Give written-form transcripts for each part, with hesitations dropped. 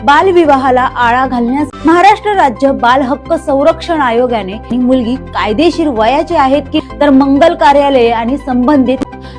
बालविवाहाला आळा घालण्यास महाराष्ट्र राज्य बाल हक्क संरक्षण आयोगाने मुलगी कायदेशीर वयाची आहेत की तर मंगल कार्यालये आणि संबंधित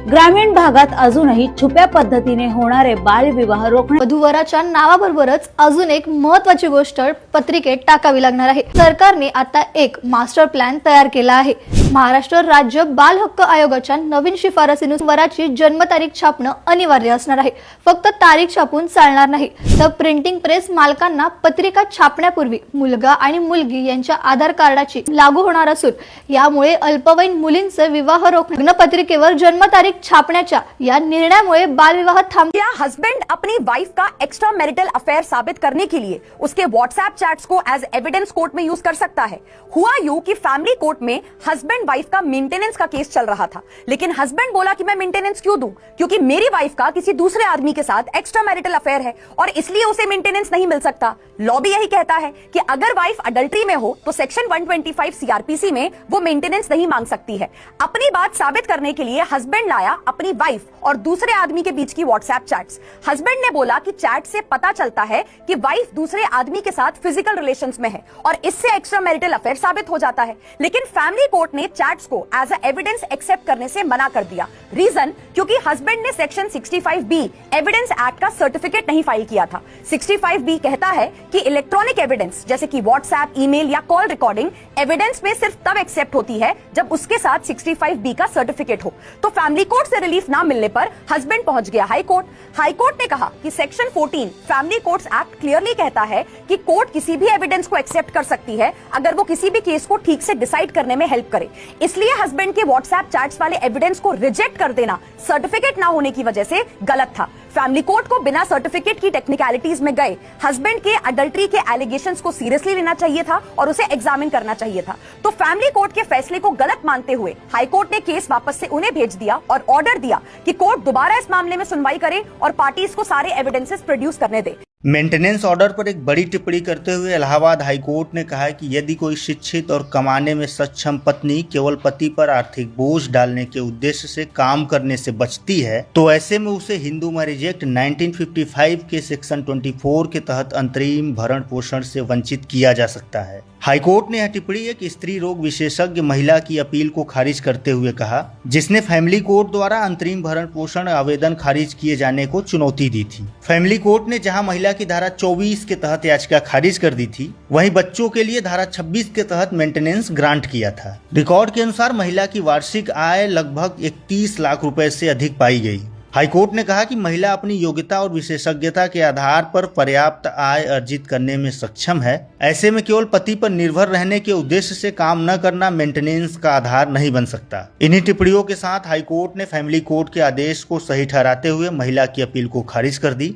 ग्रामीण भागात अजूनही छुप्या पद्धतीने होणारे बालविवाह रोखणे वधूवराच्या नावाबरोबरच अजून एक महत्त्वाची गोष्ट पत्रिकेत टाकावी लागणार आहे। सरकारने आता एक मास्टर प्लॅन तयार केला आहे। महाराष्ट्र राज्य बाल हक्क आयोगाच्या नवीन शिफारसीनुसार वराची जन्मतारीख छापणं अनिवार्य असणार आहे। फक्त तारीख छापून चालणार नाही, तर प्रिंटिंग प्रेस मालकांना पत्रिका छापण्यापूर्वी मुलगा आणि मुलगी यांच्या आधार कार्डाची लागू होणार असून यामुळे अल्पवयीन मुलींचे विवाह रोखणे पत्रिकेवर जन्मतारीख छापण्याच्या या निर्णयामुळे बालविवाह क्या हस्बैंड अपनी वाइफ का एक्स्ट्रा मैरिटल अफेयर साबित करने के लिए उसके व्हाट्सएप चैट्स को एज एविडेंस कोर्ट में यूज कर सकता है। हुआ यूं कि फैमिली कोर्ट में हस्बैंड वाइफ का मेंटेनेंस का केस चल रहा था, लेकिन हस्बैंड बोला कि मैं मेंटेनेंस क्यों दूं, क्योंकि मेरी वाइफ का किसी दूसरे आदमी के साथ एक्स्ट्रा मैरिटल अफेयर है और इसलिए उसे मेंटेनेंस नहीं मिल सकता। लॉ भी यही कहता है कि अगर वाइफ अडल्ट्री में हो तो सेक्शन 125 सीआरपीसी में वो मेंटेनेंस नहीं मांग सकती है। अपनी बात साबित करने के लिए हस्बैंड लाया अपनी वाइफ और दूसरे आदमी के बीच की व्हाट्सएप चैट्स। हस्बैंड ने बोला कि चैट से पता चलता है कि वाइफ दूसरे आदमी के साथ फिजिकल रिलेशंस में है और इससे एक्स्ट्रा मैरिटल अफेयर साबित हो जाता है। लेकिन फैमिली कोर्ट ने चैट्स को एज अ एविडेंस एक्सेप्ट करने से मना कर दिया। रीजन, क्योंकि हस्बैंड ने सेक्शन 65B एविडेंस एक्ट का सर्टिफिकेट नहीं फाइल किया था। 65B कहता है कि इलेक्ट्रॉनिक एविडेंस जैसे कि व्हाट्सएप, ईमेल या कॉल रिकॉर्डिंग एविडेंस में सिर्फ तब एक्सेप्ट होती है जब उसके साथ 65B का सर्टिफिकेट हो। तो फैमिली कोर्ट से रिलीफ ना मिलने पर हस्बैंड पहुंच गया हाई कोर्ट। हाई कोर्ट ने कहा कि section 14 family courts act clearly कहता है कि कोर्ट किसी भी एविडेंस को एक्सेप्ट कर सकती है अगर वो किसी भी केस को ठीक से डिसाइड करने में हेल्प करे। इसलिए हस्बैंड के व्हाट्सएप चैट्स वाले एविडेंस को रिजेक्ट कर देना सर्टिफिकेट ना होने की वजह से गलत था। फैमिली कोर्ट को बिना सर्टिफिकेट की टेक्निकलिटीज में गए हस्बैंड के अडल्ट्री के एलिगेशंस को सीरियसली लेना चाहिए था और उसे एग्जामिन करना चाहिए था। तो फैमिली कोर्ट के फैसले को गलत मानते हुए हाई कोर्ट ने केस वापस से उन्हें भेज दिया और ऑर्डर दिया कि कोर्ट दोबारा इस मामले में सुनवाई करे और पार्टीज को सारे एविडेंसेस प्रोड्यूस करने दे। मेंटेनेंस ऑर्डर पर एक बड़ी टिप्पणी करते हुए इलाहाबाद हाईकोर्ट ने कहा कि यदि कोई शिक्षित और कमाने में सक्षम पत्नी केवल पति पर आर्थिक बोझ डालने के उद्देश्य से काम करने से बचती है तो ऐसे में उसे हिंदू मैरिज एक्ट 1955 के सेक्शन 24 के तहत अंतरिम भरण पोषण से वंचित किया जा सकता है। हाईकोर्ट ने यह टिप्पणी एक स्त्री रोग विशेषज्ञ महिला की अपील को खारिज करते हुए कहा, जिसने फैमिली कोर्ट द्वारा अंतरिम भरण पोषण आवेदन खारिज किए जाने को चुनौती दी थी। फैमिली कोर्ट ने जहां महिला की धारा 24 के तहत याचिका खारिज कर दी थी, वहीं बच्चों के लिए धारा 26 के तहत मेंटेनेंस ग्रांट किया था। रिकॉर्ड के अनुसार महिला की वार्षिक आय लगभग 31 लाख रुपए से अधिक पाई गई। हाईकोर्ट ने कहा कि महिला अपनी योग्यता और विशेषज्ञता के आधार पर पर्याप्त आय अर्जित करने में सक्षम है। ऐसे में केवल पति पर निर्भर रहने के उद्देश्य से काम न करना मेंटेनेंस का आधार नहीं बन सकता। इन्हीं टिप्पणियों के साथ हाईकोर्ट ने फैमिली कोर्ट के आदेश को सही ठहराते हुए महिला की अपील को खारिज कर दी।